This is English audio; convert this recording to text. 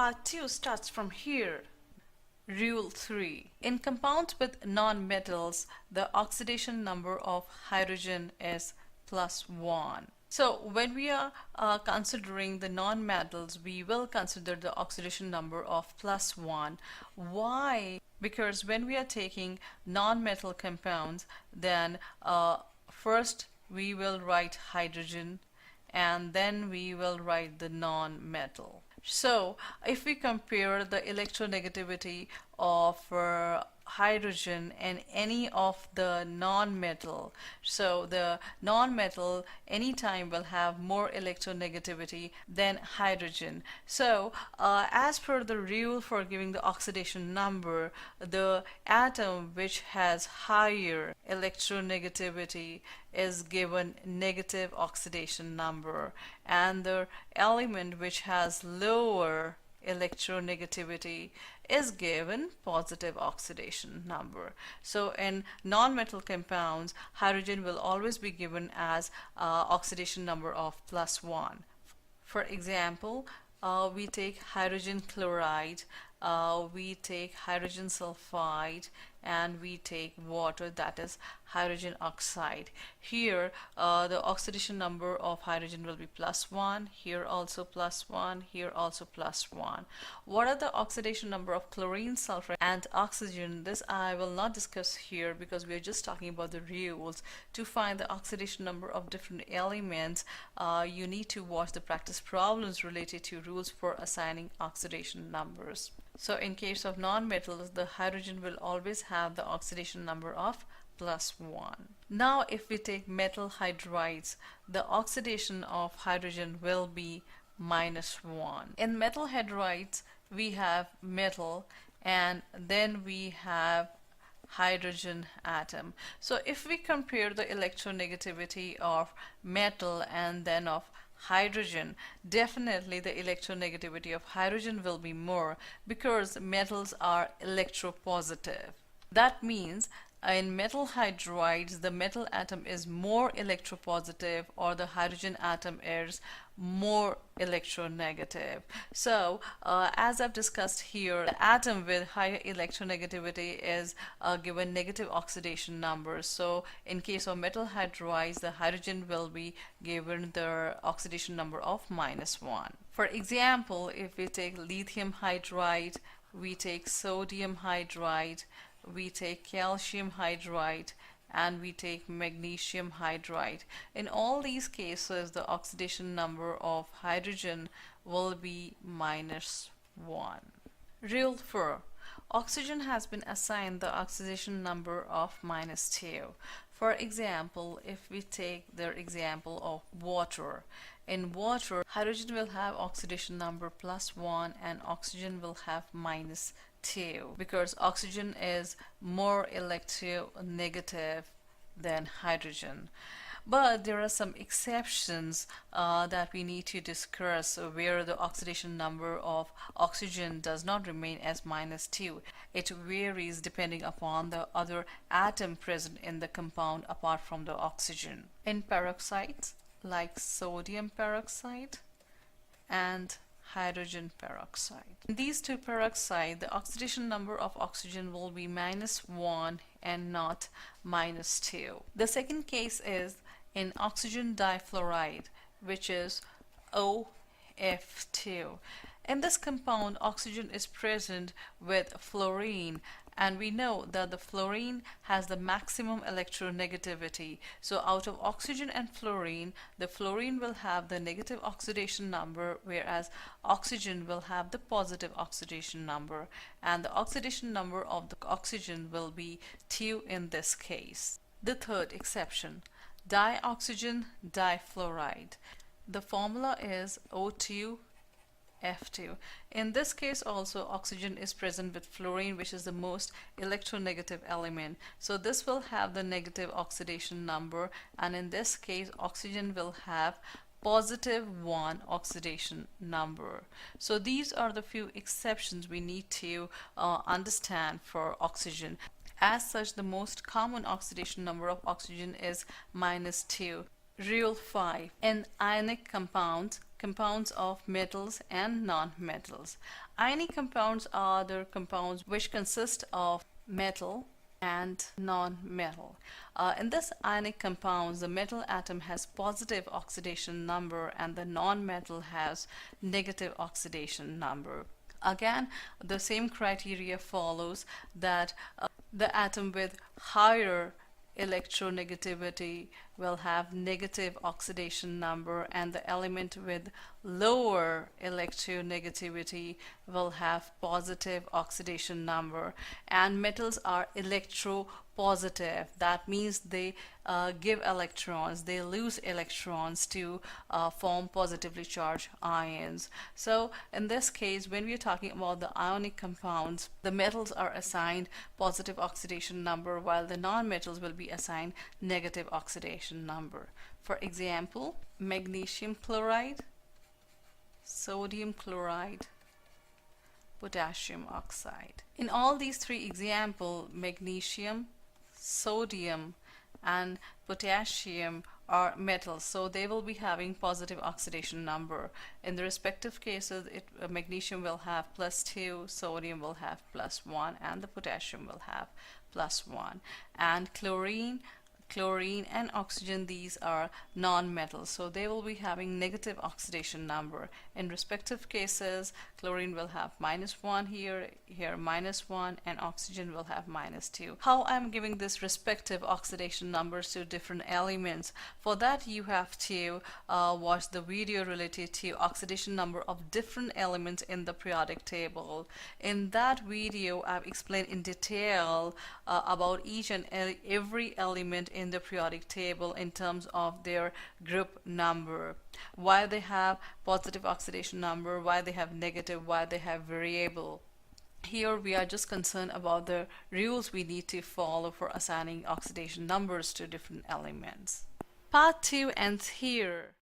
Part 2 starts from here. Rule 3. In compounds with non-metals, the oxidation number of hydrogen is +1. So when we are considering the non-metals, we will consider the oxidation number of +1. Why? Because when we are taking non-metal compounds, then first we will write hydrogen and then we will write the non-metal. So if we compare the electronegativity of hydrogen and any of the non-metal, so the non-metal anytime will have more electronegativity than hydrogen. So as per the rule for giving the oxidation number, the atom which has higher electronegativity is given negative oxidation number, and the element which has lower electronegativity is given positive oxidation number. So in non-metal compounds, hydrogen will always be given as oxidation number of +1. For example, we take hydrogen chloride, we take hydrogen sulfide, and we take water, that is hydrogen oxide. Here the oxidation number of hydrogen will be +1, here also +1, here also +1. What are the oxidation number of chlorine, sulfur, and oxygen? This I will not discuss here because we are just talking about the rules. To find the oxidation number of different elements, you need to watch the practice problems related to rules for assigning oxidation numbers. So in case of non-metals, the hydrogen will always have the oxidation number of +1. Now if we take metal hydrides, the oxidation of hydrogen will be -1. In metal hydrides, we have metal and then we have hydrogen atom. So if we compare the electronegativity of metal and then of hydrogen, definitely the electronegativity of hydrogen will be more because metals are electropositive. That means in metal hydrides, the metal atom is more electropositive or the hydrogen atom is more electronegative. So as I've discussed here, the atom with higher electronegativity is given negative oxidation number. So in case of metal hydrides, the hydrogen will be given the oxidation number of -1. For example, if we take lithium hydride, we take sodium hydride, we take calcium hydride, and we take magnesium hydride. In all these cases, the oxidation number of hydrogen will be -1. Rule 4. Oxygen has been assigned the oxidation number of -2. For example, if we take the example of water, in water, hydrogen will have oxidation number +1 and oxygen will have -2 because oxygen is more electronegative than hydrogen. But there are some exceptions that we need to discuss where the oxidation number of oxygen does not remain as -2. It varies depending upon the other atom present in the compound apart from the oxygen. In peroxides like sodium peroxide and hydrogen peroxide. In these two peroxide, the oxidation number of oxygen will be -1 and not -2. The second case is in oxygen difluoride, which is OF2. In this compound, oxygen is present with fluorine, and we know that the fluorine has the maximum electronegativity. So out of oxygen and fluorine, the fluorine will have the negative oxidation number, whereas oxygen will have the positive oxidation number, and the oxidation number of the oxygen will be 2 in this case. The third exception, dioxygen difluoride. The formula is O2F2. In this case also, oxygen is present with fluorine, which is the most electronegative element. So this will have the negative oxidation number, and in this case oxygen will have +1 oxidation number. So these are the few exceptions we need to understand for oxygen. As such, the most common oxidation number of oxygen is -2. Rule 5. In ionic compounds, compounds of metals and non-metals. Ionic compounds are the compounds which consist of metal and non-metal. In this ionic compounds, the metal atom has positive oxidation number and the non-metal has negative oxidation number. Again, the same criteria follows that the atom with higher electronegativity will have negative oxidation number and the element with lower electronegativity will have positive oxidation number. And metals are electropositive. That means they give electrons, they lose electrons to form positively charged ions. So in this case, when we're talking about the ionic compounds, the metals are assigned positive oxidation number while the non-metals will be assigned negative oxidation number. For example, magnesium chloride, sodium chloride, potassium oxide. In all these three examples, magnesium, sodium, and potassium are metals, so they will be having positive oxidation number. In the respective cases, magnesium will have +2, sodium will have +1, and the potassium will have +1. And chlorine and oxygen, these are non-metals, so they will be having negative oxidation number. In respective cases, chlorine will have -1 here -1, and oxygen will have -2. How I'm giving this respective oxidation numbers to different elements? For that, you have to watch the video related to oxidation number of different elements in the periodic table. In that video, I've explained in detail about each and every element in the periodic table in terms of their group number, why they have positive oxidation number, why they have negative, why they have variable. Here we are just concerned about the rules we need to follow for assigning oxidation numbers to different elements. Part 2 ends here.